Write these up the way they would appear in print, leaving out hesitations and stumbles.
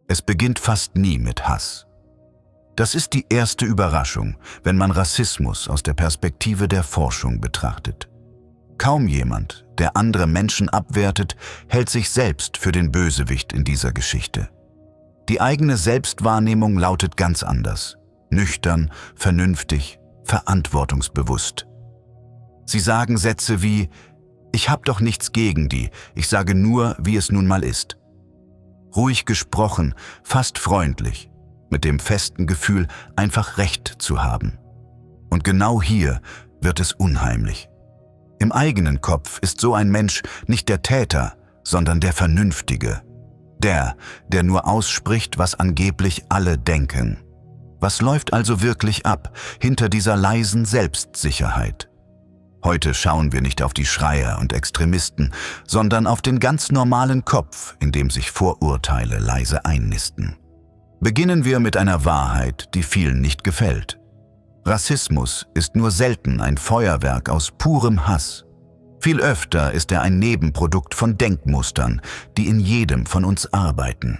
Es beginnt fast nie mit Hass. Das ist die erste Überraschung, wenn man Rassismus aus der Perspektive der Forschung betrachtet. Kaum jemand, der andere Menschen abwertet, hält sich selbst für den Bösewicht in dieser Geschichte. Die eigene Selbstwahrnehmung lautet ganz anders: nüchtern, vernünftig, verantwortungsbewusst. Sie sagen Sätze wie: Ich hab doch nichts gegen die, ich sage nur, wie es nun mal ist. Ruhig gesprochen, fast freundlich, mit dem festen Gefühl, einfach Recht zu haben. Und genau hier wird es unheimlich. Im eigenen Kopf ist so ein Mensch nicht der Täter, sondern der Vernünftige. Der nur ausspricht, was angeblich alle denken. Was läuft also wirklich ab hinter dieser leisen Selbstsicherheit? Heute schauen wir nicht auf die Schreier und Extremisten, sondern auf den ganz normalen Kopf, in dem sich Vorurteile leise einnisten. Beginnen wir mit einer Wahrheit, die vielen nicht gefällt. Rassismus ist nur selten ein Feuerwerk aus purem Hass. Viel öfter ist er ein Nebenprodukt von Denkmustern, die in jedem von uns arbeiten.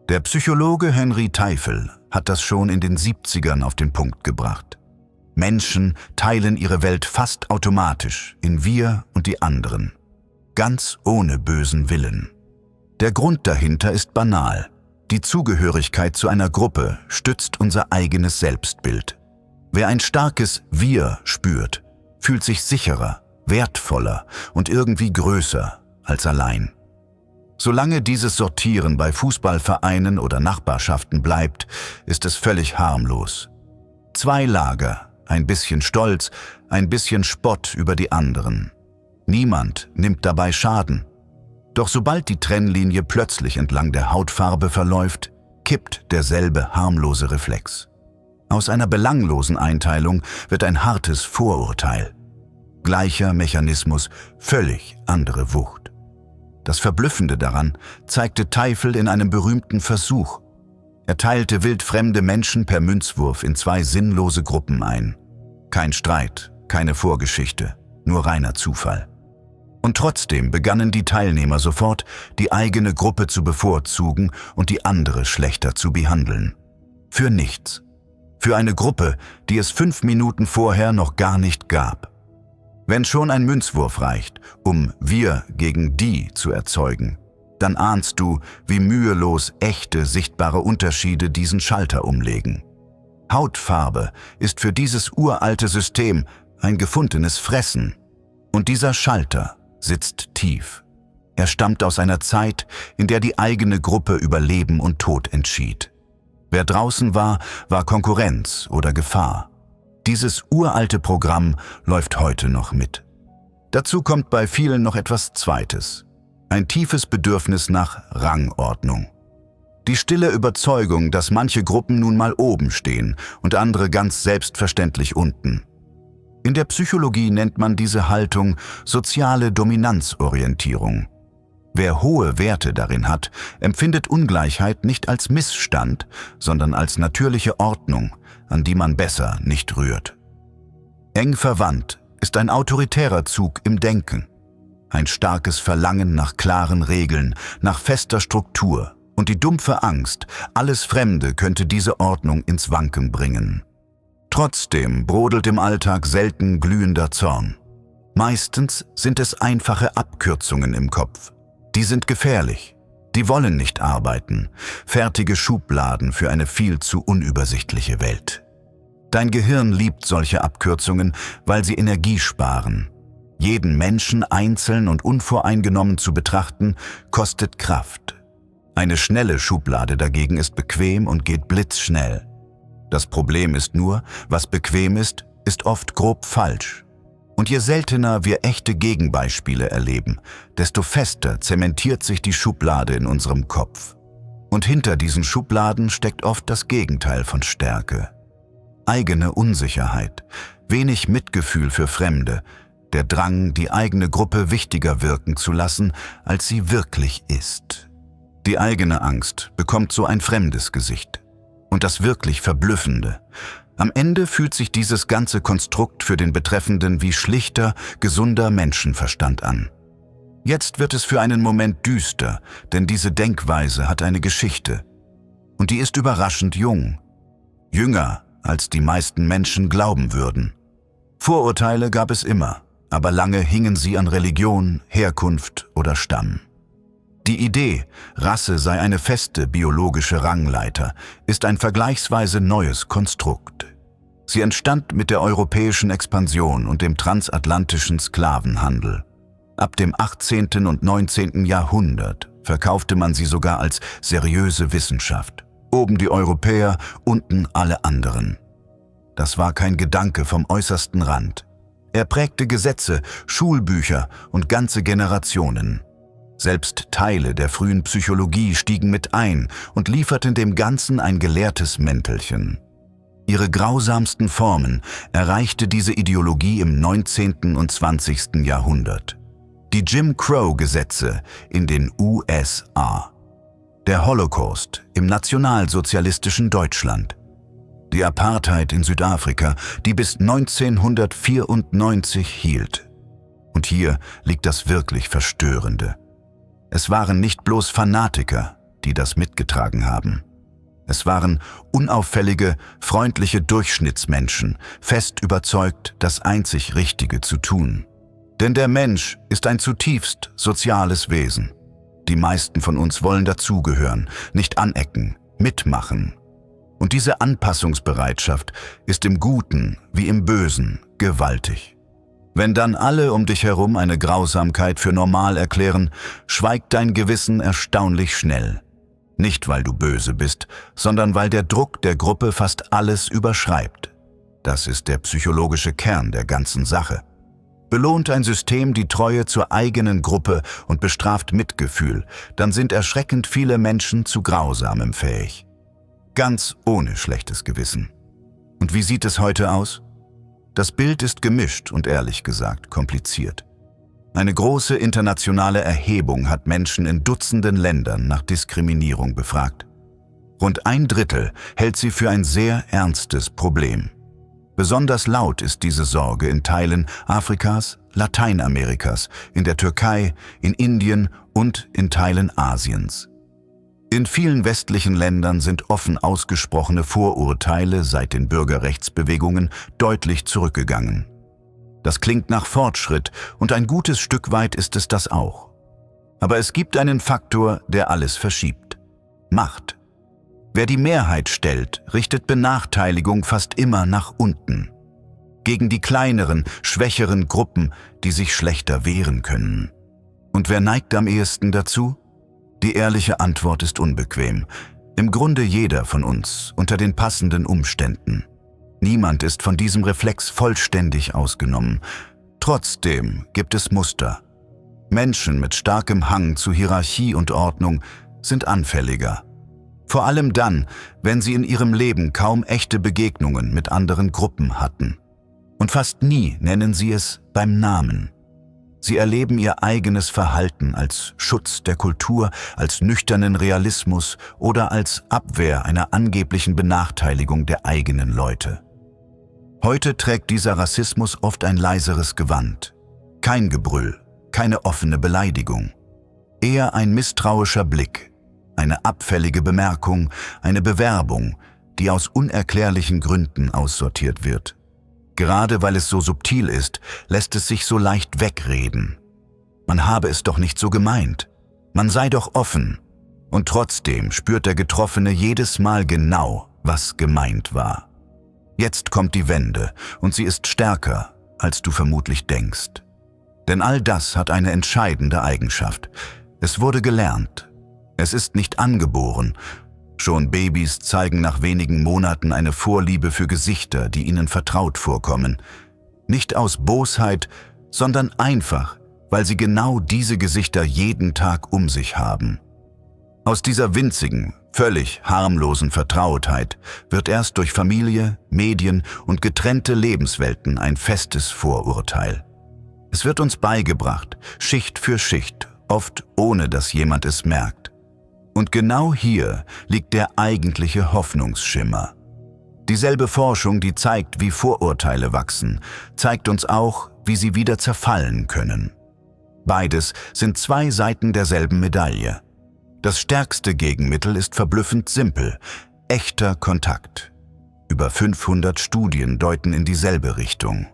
Der Psychologe Henry Teifel hat das schon in den 70ern auf den Punkt gebracht. Menschen teilen ihre Welt fast automatisch in wir und die anderen, ganz ohne bösen Willen. Der Grund dahinter ist banal. Die Zugehörigkeit zu einer Gruppe stützt unser eigenes Selbstbild. Wer ein starkes Wir spürt, fühlt sich sicherer, wertvoller und irgendwie größer als allein. Solange dieses Sortieren bei Fußballvereinen oder Nachbarschaften bleibt, ist es völlig harmlos. Zwei Lager, ein bisschen Stolz, ein bisschen Spott über die anderen. Niemand nimmt dabei Schaden. Doch sobald die Trennlinie plötzlich entlang der Hautfarbe verläuft, kippt derselbe harmlose Reflex. Aus einer belanglosen Einteilung wird ein hartes Vorurteil. Gleicher Mechanismus, völlig andere Wucht. Das Verblüffende daran zeigte Teifel in einem berühmten Versuch. Er teilte wildfremde Menschen per Münzwurf in zwei sinnlose Gruppen ein. Kein Streit, keine Vorgeschichte, nur reiner Zufall. Und trotzdem begannen die Teilnehmer sofort, die eigene Gruppe zu bevorzugen und die andere schlechter zu behandeln. Für nichts. Für eine Gruppe, die es 5 Minuten vorher noch gar nicht gab. Wenn schon ein Münzwurf reicht, um wir gegen die zu erzeugen, dann ahnst du, wie mühelos echte, sichtbare Unterschiede diesen Schalter umlegen. Hautfarbe ist für dieses uralte System ein gefundenes Fressen. Und dieser Schalter sitzt tief. Er stammt aus einer Zeit, in der die eigene Gruppe über Leben und Tod entschied. Wer draußen war, war Konkurrenz oder Gefahr. Dieses uralte Programm läuft heute noch mit. Dazu kommt bei vielen noch etwas Zweites. Ein tiefes Bedürfnis nach Rangordnung. Die stille Überzeugung, dass manche Gruppen nun mal oben stehen und andere ganz selbstverständlich unten. In der Psychologie nennt man diese Haltung soziale Dominanzorientierung. Wer hohe Werte darin hat, empfindet Ungleichheit nicht als Missstand, sondern als natürliche Ordnung, an die man besser nicht rührt. Eng verwandt ist ein autoritärer Zug im Denken. Ein starkes Verlangen nach klaren Regeln, nach fester Struktur und die dumpfe Angst, alles Fremde könnte diese Ordnung ins Wanken bringen. Trotzdem brodelt im Alltag selten glühender Zorn. Meistens sind es einfache Abkürzungen im Kopf. Die sind gefährlich. Die wollen nicht arbeiten. Fertige Schubladen für eine viel zu unübersichtliche Welt. Dein Gehirn liebt solche Abkürzungen, weil sie Energie sparen. Jeden Menschen einzeln und unvoreingenommen zu betrachten, kostet Kraft. Eine schnelle Schublade dagegen ist bequem und geht blitzschnell. Das Problem ist nur, was bequem ist oft grob falsch. Und je seltener wir echte Gegenbeispiele erleben, desto fester zementiert sich die Schublade in unserem Kopf. Und hinter diesen Schubladen steckt oft das Gegenteil von Stärke. Eigene Unsicherheit, wenig Mitgefühl für Fremde, der Drang, die eigene Gruppe wichtiger wirken zu lassen, als sie wirklich ist. Die eigene Angst bekommt so ein fremdes Gesicht. Und das wirklich Verblüffende: am Ende fühlt sich dieses ganze Konstrukt für den Betreffenden wie schlichter, gesunder Menschenverstand an. Jetzt wird es für einen Moment düster, denn diese Denkweise hat eine Geschichte. Und die ist überraschend jung. Jünger, als die meisten Menschen glauben würden. Vorurteile gab es immer, aber lange hingen sie an Religion, Herkunft oder Stamm. Die Idee, Rasse sei eine feste biologische Rangleiter, ist ein vergleichsweise neues Konstrukt. Sie entstand mit der europäischen Expansion und dem transatlantischen Sklavenhandel. Ab dem 18. und 19. Jahrhundert verkaufte man sie sogar als seriöse Wissenschaft. Oben die Europäer, unten alle anderen. Das war kein Gedanke vom äußersten Rand. Er prägte Gesetze, Schulbücher und ganze Generationen. Selbst Teile der frühen Psychologie stiegen mit ein und lieferten dem Ganzen ein gelehrtes Mäntelchen. Ihre grausamsten Formen erreichte diese Ideologie im 19. und 20. Jahrhundert. Die Jim Crow-Gesetze in den USA. Der Holocaust im nationalsozialistischen Deutschland. Die Apartheid in Südafrika, die bis 1994 hielt. Und hier liegt das wirklich Verstörende. Es waren nicht bloß Fanatiker, die das mitgetragen haben. Es waren unauffällige, freundliche Durchschnittsmenschen, fest überzeugt, das einzig Richtige zu tun. Denn der Mensch ist ein zutiefst soziales Wesen. Die meisten von uns wollen dazugehören, nicht anecken, mitmachen. Und diese Anpassungsbereitschaft ist im Guten wie im Bösen gewaltig. Wenn dann alle um dich herum eine Grausamkeit für normal erklären, schweigt dein Gewissen erstaunlich schnell. Nicht, weil du böse bist, sondern weil der Druck der Gruppe fast alles überschreibt. Das ist der psychologische Kern der ganzen Sache. Belohnt ein System die Treue zur eigenen Gruppe und bestraft Mitgefühl, dann sind erschreckend viele Menschen zu Grausamem fähig. Ganz ohne schlechtes Gewissen. Und wie sieht es heute aus? Das Bild ist gemischt und ehrlich gesagt kompliziert. Eine große internationale Erhebung hat Menschen in Dutzenden Ländern nach Diskriminierung befragt. Rund 1/3 hält sie für ein sehr ernstes Problem. Besonders laut ist diese Sorge in Teilen Afrikas, Lateinamerikas, in der Türkei, in Indien und in Teilen Asiens. In vielen westlichen Ländern sind offen ausgesprochene Vorurteile seit den Bürgerrechtsbewegungen deutlich zurückgegangen. Das klingt nach Fortschritt und ein gutes Stück weit ist es das auch. Aber es gibt einen Faktor, der alles verschiebt: Macht. Wer die Mehrheit stellt, richtet Benachteiligung fast immer nach unten. Gegen die kleineren, schwächeren Gruppen, die sich schlechter wehren können. Und wer neigt am ehesten dazu? Die ehrliche Antwort ist unbequem. Im Grunde jeder von uns, unter den passenden Umständen. Niemand ist von diesem Reflex vollständig ausgenommen. Trotzdem gibt es Muster. Menschen mit starkem Hang zu Hierarchie und Ordnung sind anfälliger. Vor allem dann, wenn sie in ihrem Leben kaum echte Begegnungen mit anderen Gruppen hatten. Und fast nie nennen sie es beim Namen. Sie erleben ihr eigenes Verhalten als Schutz der Kultur, als nüchternen Realismus oder als Abwehr einer angeblichen Benachteiligung der eigenen Leute. Heute trägt dieser Rassismus oft ein leiseres Gewand. Kein Gebrüll, keine offene Beleidigung. Eher ein misstrauischer Blick, eine abfällige Bemerkung, eine Bewerbung, die aus unerklärlichen Gründen aussortiert wird. Gerade weil es so subtil ist, lässt es sich so leicht wegreden. Man habe es doch nicht so gemeint. Man sei doch offen. Und trotzdem spürt der Getroffene jedes Mal genau, was gemeint war. Jetzt kommt die Wende und sie ist stärker, als du vermutlich denkst. Denn all das hat eine entscheidende Eigenschaft. Es wurde gelernt. Es ist nicht angeboren. Schon Babys zeigen nach wenigen Monaten eine Vorliebe für Gesichter, die ihnen vertraut vorkommen. Nicht aus Bosheit, sondern einfach, weil sie genau diese Gesichter jeden Tag um sich haben. Aus dieser winzigen, völlig harmlosen Vertrautheit wird erst durch Familie, Medien und getrennte Lebenswelten ein festes Vorurteil. Es wird uns beigebracht, Schicht für Schicht, oft ohne dass jemand es merkt. Und genau hier liegt der eigentliche Hoffnungsschimmer. Dieselbe Forschung, die zeigt, wie Vorurteile wachsen, zeigt uns auch, wie sie wieder zerfallen können. Beides sind zwei Seiten derselben Medaille. Das stärkste Gegenmittel ist verblüffend simpel: echter Kontakt. Über 500 Studien deuten in dieselbe Richtung.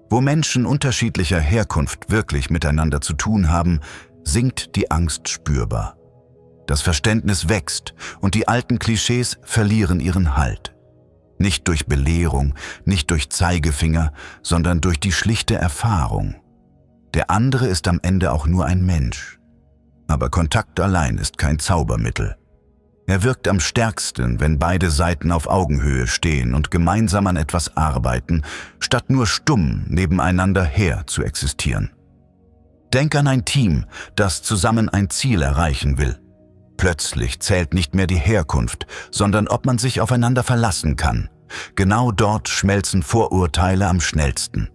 Wo Menschen unterschiedlicher Herkunft wirklich miteinander zu tun haben, sinkt die Angst spürbar. Das Verständnis wächst und die alten Klischees verlieren ihren Halt. Nicht durch Belehrung, nicht durch Zeigefinger, sondern durch die schlichte Erfahrung. Der andere ist am Ende auch nur ein Mensch. Aber Kontakt allein ist kein Zaubermittel. Er wirkt am stärksten, wenn beide Seiten auf Augenhöhe stehen und gemeinsam an etwas arbeiten, statt nur stumm nebeneinander her zu existieren. Denk an ein Team, das zusammen ein Ziel erreichen will. Plötzlich zählt nicht mehr die Herkunft, sondern ob man sich aufeinander verlassen kann. Genau dort schmelzen Vorurteile am schnellsten.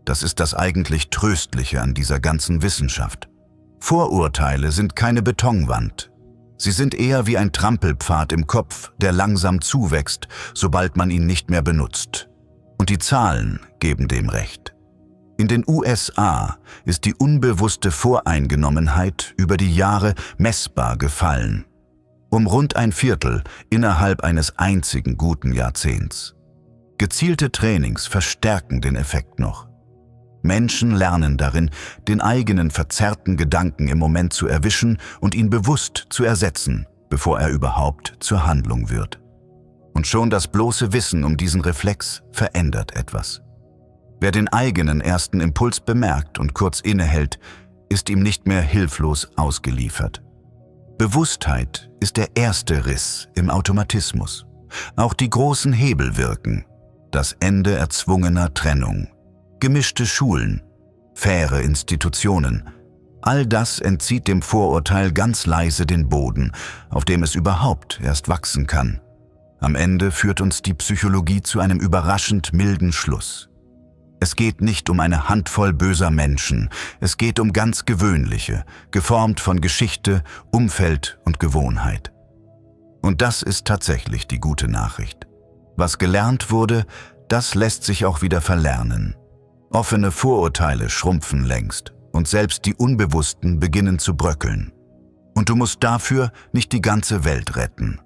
Das ist das eigentlich Tröstliche an dieser ganzen Wissenschaft. Vorurteile sind keine Betonwand. Sie sind eher wie ein Trampelpfad im Kopf, der langsam zuwächst, sobald man ihn nicht mehr benutzt. Und die Zahlen geben dem recht. In den USA ist die unbewusste Voreingenommenheit über die Jahre messbar gefallen. Um rund ein Viertel innerhalb eines einzigen guten Jahrzehnts. Gezielte Trainings verstärken den Effekt noch. Menschen lernen darin, den eigenen verzerrten Gedanken im Moment zu erwischen und ihn bewusst zu ersetzen, bevor er überhaupt zur Handlung wird. Und schon das bloße Wissen um diesen Reflex verändert etwas. Wer den eigenen ersten Impuls bemerkt und kurz innehält, ist ihm nicht mehr hilflos ausgeliefert. Bewusstheit ist der erste Riss im Automatismus. Auch die großen Hebel wirken. Das Ende erzwungener Trennung. Gemischte Schulen, faire Institutionen. All das entzieht dem Vorurteil ganz leise den Boden, auf dem es überhaupt erst wachsen kann. Am Ende führt uns die Psychologie zu einem überraschend milden Schluss. Es geht nicht um eine Handvoll böser Menschen, es geht um ganz gewöhnliche, geformt von Geschichte, Umfeld und Gewohnheit. Und das ist tatsächlich die gute Nachricht. Was gelernt wurde, das lässt sich auch wieder verlernen. Offene Vorurteile schrumpfen längst und selbst die Unbewussten beginnen zu bröckeln. Und du musst dafür nicht die ganze Welt retten.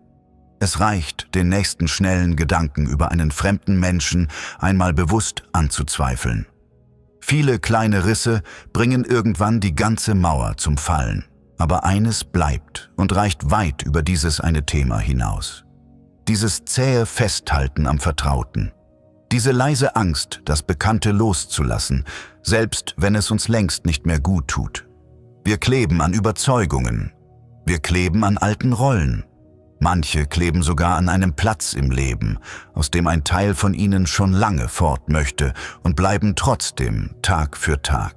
Es reicht, den nächsten schnellen Gedanken über einen fremden Menschen einmal bewusst anzuzweifeln. Viele kleine Risse bringen irgendwann die ganze Mauer zum Fallen. Aber eines bleibt und reicht weit über dieses eine Thema hinaus. Dieses zähe Festhalten am Vertrauten. Diese leise Angst, das Bekannte loszulassen, selbst wenn es uns längst nicht mehr gut tut. Wir kleben an Überzeugungen. Wir kleben an alten Rollen. Manche kleben sogar an einem Platz im Leben, aus dem ein Teil von ihnen schon lange fort möchte und bleiben trotzdem Tag für Tag.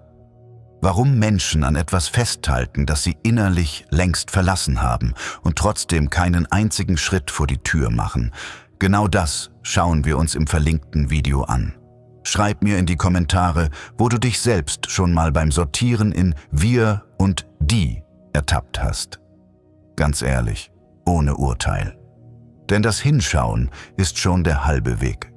Warum Menschen an etwas festhalten, das sie innerlich längst verlassen haben und trotzdem keinen einzigen Schritt vor die Tür machen, genau das schauen wir uns im verlinkten Video an. Schreib mir in die Kommentare, wo du dich selbst schon mal beim Sortieren in wir und die ertappt hast. Ganz ehrlich, ohne Urteil. Denn das Hinschauen ist schon der halbe Weg.